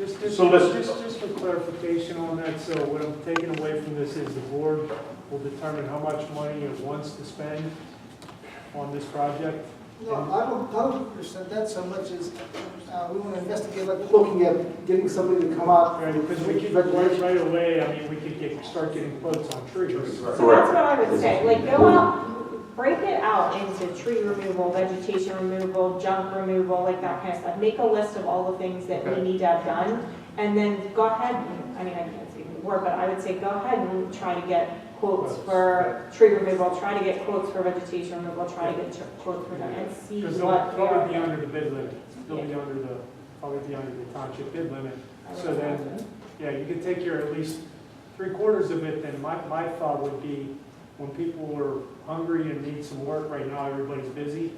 Just for clarification on that, so what I'm taking away from this is the board will determine how much money it wants to spend on this project? No, I don't understand that so much as we want to investigate, like looking at getting somebody to come out. Right, because we could, right away, I mean, we could start getting quotes on trees. So that's what I would say, like go out, break it out into tree removal, vegetation removal, junk removal, like that kind of stuff. Make a list of all the things that we need to have done, and then go ahead, I mean, I can't speak the word, but I would say go ahead and try to get quotes for tree removal, try to get quotes for vegetation removal, try to get quotes for that, and see Because what they'll they probably be are. under the bid limit, they'll be under the, probably be under the township bid limit. So then, yeah, you could take care of at least 3/4 of it, then my thought would be, when people are hungry and need some work, right now everybody's busy,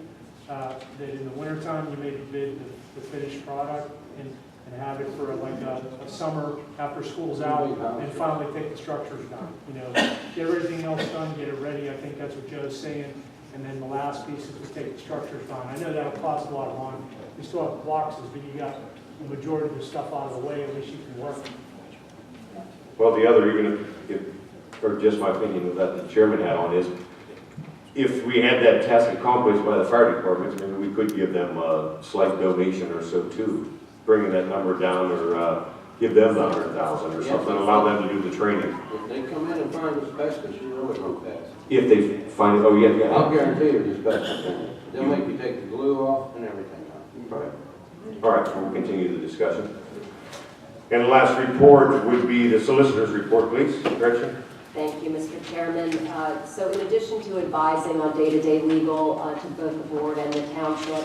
that in the wintertime, you maybe bid the finished product and have it for like a summer after school's out, and finally take the structures down. You know, get everything else done, get it ready, I think that's what Joe's saying, and then the last piece is to take the structures down. I know that'll cost a lot of money, you still have boxes, but you got the majority of the stuff out of the way, at least you can work. Well, the other, even if, or just my opinion that the chairman had on is, if we had that task accomplished by the fire departments, maybe we could give them a slight donation or so too, bringing that number down, or give them the 100,000 or something, allow them to do the training. If they come in and find asbestos, you know it's gonna pass. If they find it, oh yeah, I'll yeah. guarantee you it's asbestos. They'll make you take the glue off and everything off. Right. All right, we'll continue the discussion. And the last report would be the solicitor's report, please. Gretchen? Thank you, Mr. Chairman. So in addition to advising on day-to-day legal to both the board and the township,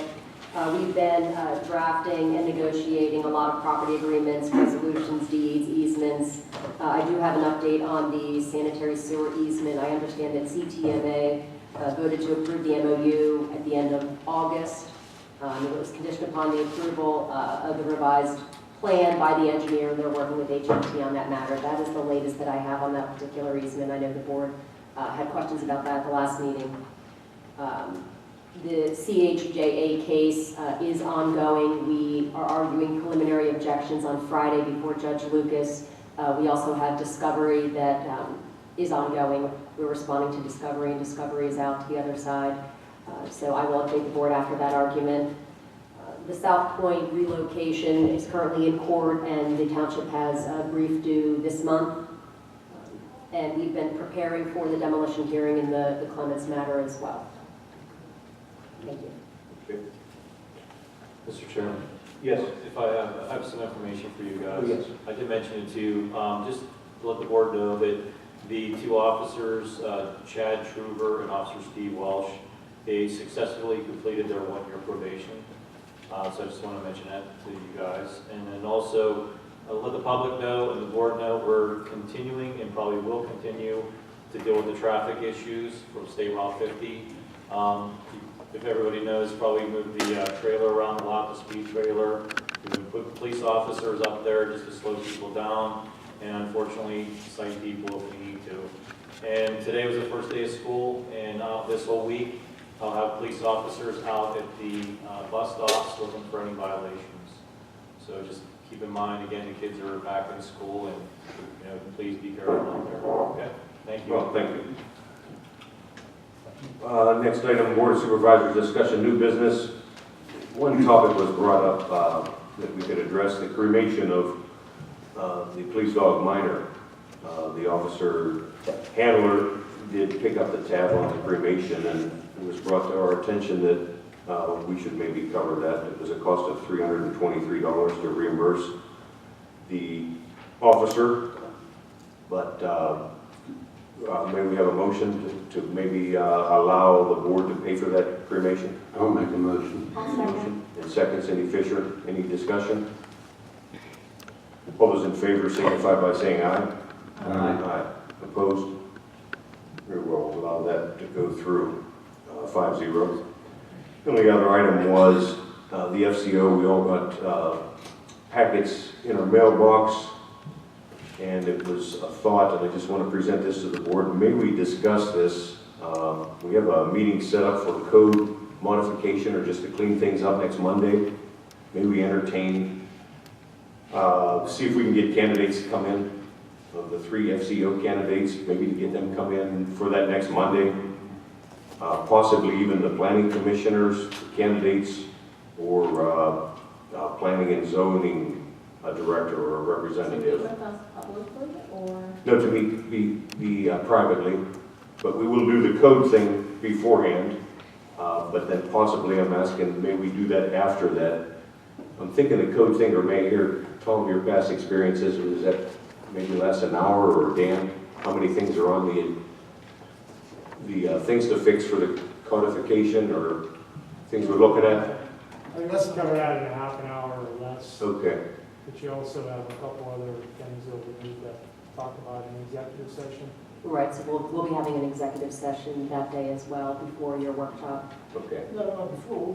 we've been drafting and negotiating a lot of property agreements, resolutions, deeds, easements. I do have an update on the sanitary sewer easement. I understand that CTMA voted to approve the MOU at the end of August. It was conditioned upon the approval of the revised plan by the engineer, and they're working with HMT on that matter. That is the latest that I have on that particular easement. I know the board had questions about that at the last meeting. The CHJA case is ongoing. We are arguing preliminary objections on Friday before Judge Lucas. We also have discovery that is ongoing. We're responding to discovery, and discovery is out to the other side. So I will update the board after that argument. The South Point relocation is currently in court, and the township has a brief due this month. And we've been preparing for the demolition hearing in the Clements matter as well. Thank you. Okay. Mr. Chairman, Yes. if I have some information for you guys. Oh, yes. I did mention it to you, just to let the board know that the two officers, Chad Truver and Officer Steve Walsh, they successfully completed their one-year probation. So I just want to mention that to you guys. And then also let the public know and the board know we're continuing and probably will continue to deal with the traffic issues from State Route 50. If everybody knows, probably moved the trailer around a lot, the speed trailer. We've been putting police officers up there just to slow people down, and unfortunately cite people if we need to. And today was the first day of school, and this whole week I'll have police officers out at the bus stops looking for any violations. So just keep in mind, again, the kids are back in school, and please be careful out there. Okay, thank you. Well, thank you. Next item, Board of Supervisors discussion, new business. One topic was brought up that we could address, the cremation of the police dog Miner. The officer handler did pick up the tab on the cremation, and it was brought to our attention that we should maybe cover that. It was a cost of $323 to reimburse the officer, but may we have a motion to maybe allow the board to pay for that cremation? I'll make a motion. I'll second. Motion. And second, Cindy Fisher. Any discussion? All those in favor signify by saying aye. Aye. Opposed? Very well, we'll allow that to go through 5-0. The only other item was the FCO. We all got packets in our mailbox, and it was a thought, and I just want to present this to the board. May we discuss this? We have a meeting set up for code modification or just to clean things up next Monday. May we entertain See if we can get candidates to come in, the 3 FCO candidates, maybe to get them come in for that next Monday. Possibly even the planning commissioners, candidates, or planning and zoning director or representative. With us publicly, or? No, to be privately, but we will do the code thing beforehand. But then possibly I'm asking, may we do that after that? I'm thinking the code thing, or may hear, Tom, your past experiences, is that maybe less an hour, or Dan, how many things are on the things to fix for the codification, or things we're looking at? I mean, let's cover that in a half an hour or less. Okay, But you also have a couple other things that we need to talk about in executive session. Right, so we'll be having an executive session that day as well before your workshop. okay. No, before, we'll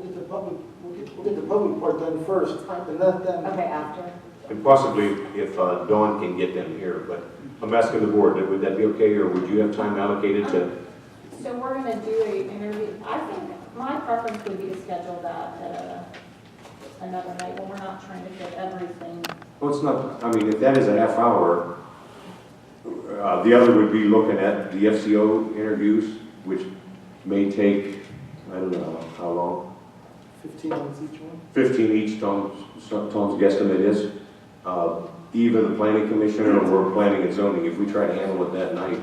get the public part done first, and then. Okay, after. And possibly if Dawn can get them here, but I'm asking the board, would that be okay, or would you have time allocated to? So we're gonna do an interview, I think my preference would be to schedule that at another night when we're not trying to fit everything. Well, it's not, I mean, if that is a half hour, the other would be looking at the FCO interviews, which may take, I don't know, how long? 15 minutes each one. 15 each, Tom's guesstimate is. Even the planning commissioner or planning and zoning, if we try to handle it that night.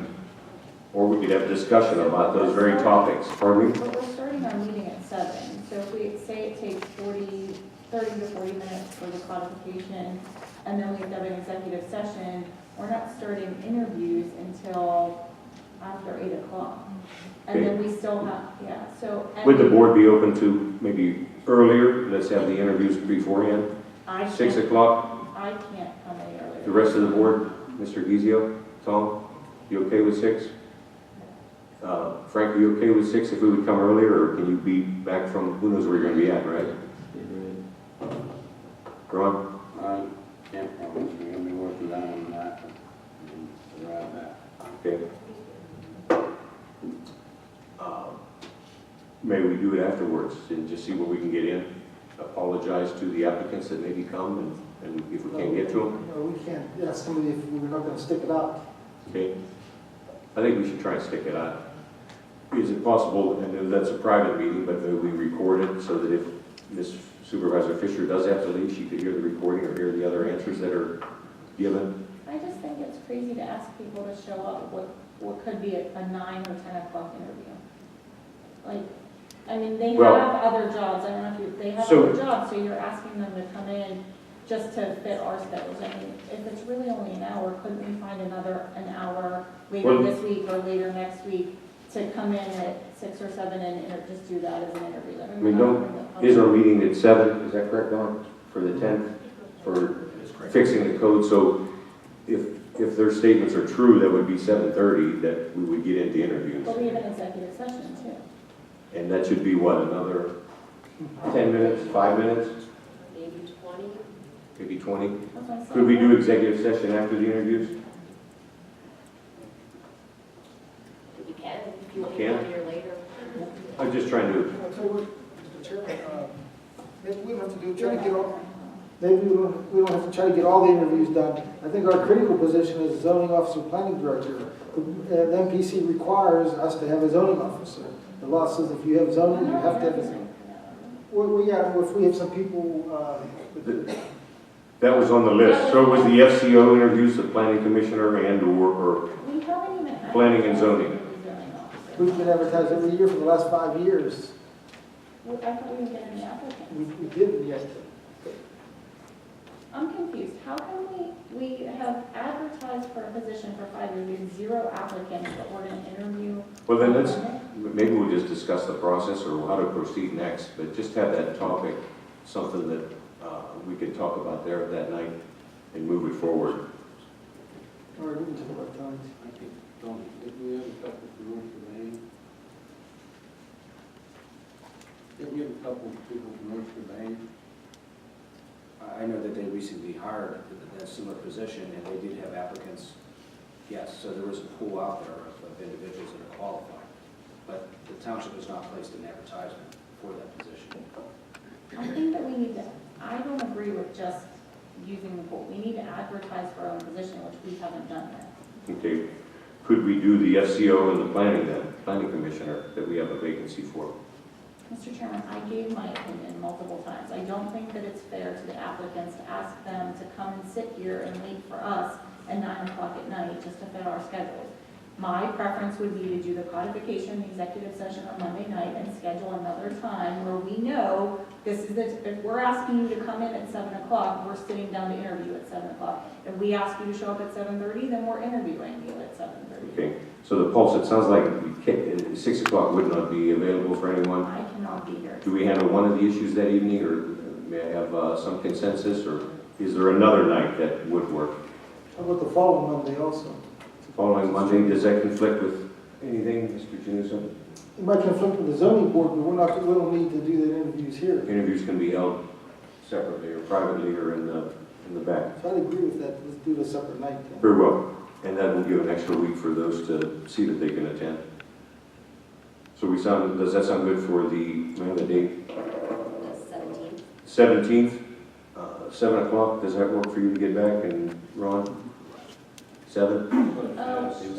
Or we could have a discussion about those very topics. Pardon me? But we're starting our meeting at 7, so if we say it takes 30 to 40 minutes for the codification, and then we have to have an executive session, we're not starting interviews until after 8 o'clock. And then we still have, yeah, so. and Would the board be open to maybe earlier? Let's have the interviews beforehand, I 6 can't- o'clock. I can't come any earlier. The rest of the board, Mr. Gizio, Tom, you okay with 6? Frank, are you okay with 6 if we would come earlier, or can you be back from, who knows where you're going to be at, right? Ron? I can't promise, we're gonna be working down on that, and around that. Okay. Maybe we do it afterwards and just see what we can get in. Apologize to the applicants that maybe come, and if we can't get to them, No, we can't ask somebody if we're not gonna stick it out. okay? I think we should try and stick it out. Is it possible, and that's a private meeting, but that we record it so that if Ms. Supervisor Fisher does have to leave, she could hear the recording or hear the other answers that are given? I just think it's crazy to ask people to show up what could be a 9 or 10 o'clock interview. Like, I mean, they Well, have other jobs, I don't know if you, they have so- other jobs, so you're asking them to come in just to fit our schedules. I mean, if it's really only an hour, couldn't we find an hour later Well- this week or later next week to come in at 6 or 7 and just do that as an interview? I mean, we're not don't, bringing the public- is our meeting at 7, is that correct, Dawn? For the 10th, for fixing the code, so if their statements are true, that would be 7:30 that we would get into interviews. But we have an executive session too. And that should be what, another 10 minutes, 5 minutes, Maybe 20? maybe 20? That's what I said. Could we do executive session after the interviews? You can, if you want to Can? come here later. I'm just trying to, I'll tell you what, Mr. Chairman, maybe we don't have to do, try to get all, maybe we don't have to try to get all the interviews done. I think our critical position is zoning officer, planning director. The MPC requires us to have a zoning officer. The law says if you have zoning, you have to have a. Well, yeah, if we have some people, that was on the list. So was the FCO interviews, the planning commissioner or We haven't even. Planning and zoning. Officer. we've been advertised every year for the last 5 years. Well, I thought we didn't get any applicants. We didn't yet. I'm confused. How can we have advertised for a position for 5 years, we have 0 applicants, but we're going to interview? well, then let's, maybe we'll just discuss the process or how to proceed next, but just have that topic, something that we could talk about there that night and move it forward. Or we can talk about times. I think, did we have a couple from North Savannah? Did we have a couple of people from North Savannah? I know that they recently hired a similar position, and they did have applicants. Yes, so there was a pool out there of individuals that are qualified. But the township has not placed an advertisement for that position. I think that we need to, I don't agree with just using the pool. We need to advertise for our own position, which we haven't done yet. Okay, could we do the FCO and the planning then, planning commissioner, that we have a vacancy for? Mr. Chairman, I gave my opinion multiple times. I don't think that it's fair to the applicants to ask them to come and sit here and wait for us at 9 o'clock at night just to fit our schedules. My preference would be to do the codification, the executive session on Monday night and schedule another time where we know this is if we're asking you to come in at 7 o'clock, we're sitting down to interview at 7 o'clock. If we ask you to show up at 7:30, then we're interviewing you at 7:30. Okay, so the pulse, it sounds like 6 o'clock would not be available for anyone. I cannot be here. Do we handle one of the issues that evening, or may I have some consensus, or is there another night that would work? How about the following Monday also? Following Monday, does that conflict with anything, Mr. Januso? It might conflict with the zoning board, but we don't need to do the interviews here. Interviews can be held separately or privately or in the back. So I'd agree with that, let's do it a separate night then. Very well, and that will give an extra week for those to see that they can attend. So does that sound good for may I have a date? The 17th. 17th, 7 o'clock, does that work for you to get back, and Ron? 7?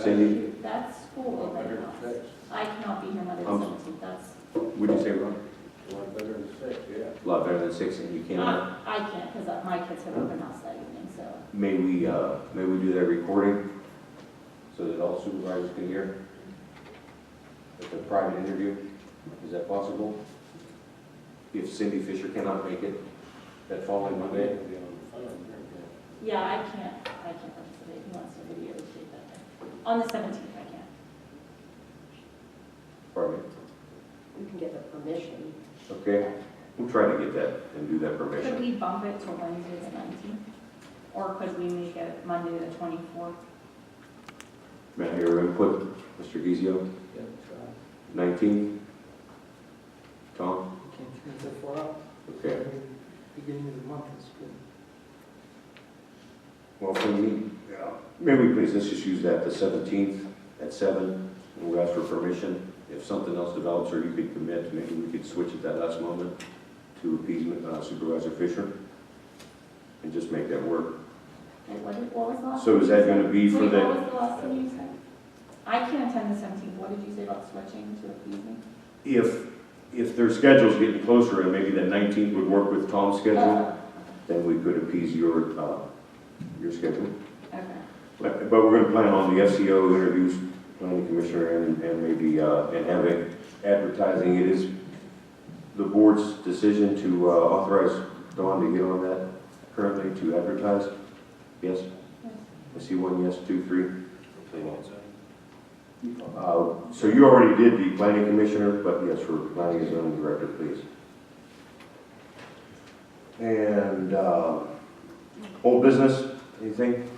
Cindy? That's school open house. I cannot be here Monday the 17th. That's, Would you say, Ron? A lot better than 6, yeah. A lot better than 6, and you cannot? I can't because my kids have open house that evening, so. May we do that recording so that all supervisors can hear? It's a private interview, is that possible? If Cindy Fisher cannot make it that following Monday? Yeah, I can't participate. He wants to videotape that day. On the 17th, I can't. Pardon me? You can get the permission. Okay, we'll try to get that and do that Could permission. we bump it to Wednesday the 19th? Or could we make it Monday the 24th? May I hear your input, Mr. Gizio? 19th? Tom? Can't commit that far out. Okay. Beginning of the month is good. Well, for me, may we please, let's just use that, the 17th at 7, and we'll ask for permission. If something else develops or you could commit, maybe we could switch at that last moment to appeasement Supervisor Fisher and just make that work. Okay, what was the last? So is that going to be for Wait, the, what was the last thing you said? I can't attend the 17th. What did you say about switching to appeasement? if their schedule's getting closer and maybe the 19th would work with Tom's schedule, then we could appease your schedule. Okay. But we're going to plan on the FCO interviews, planning commissioner, and maybe, and having advertising. It is the board's decision to authorize Dawn to get on that currently to advertise. Yes? Yes. I see one yes, 2, 3. So you already did the planning commissioner, but yes, for planning and zoning director, please. And old business, anything?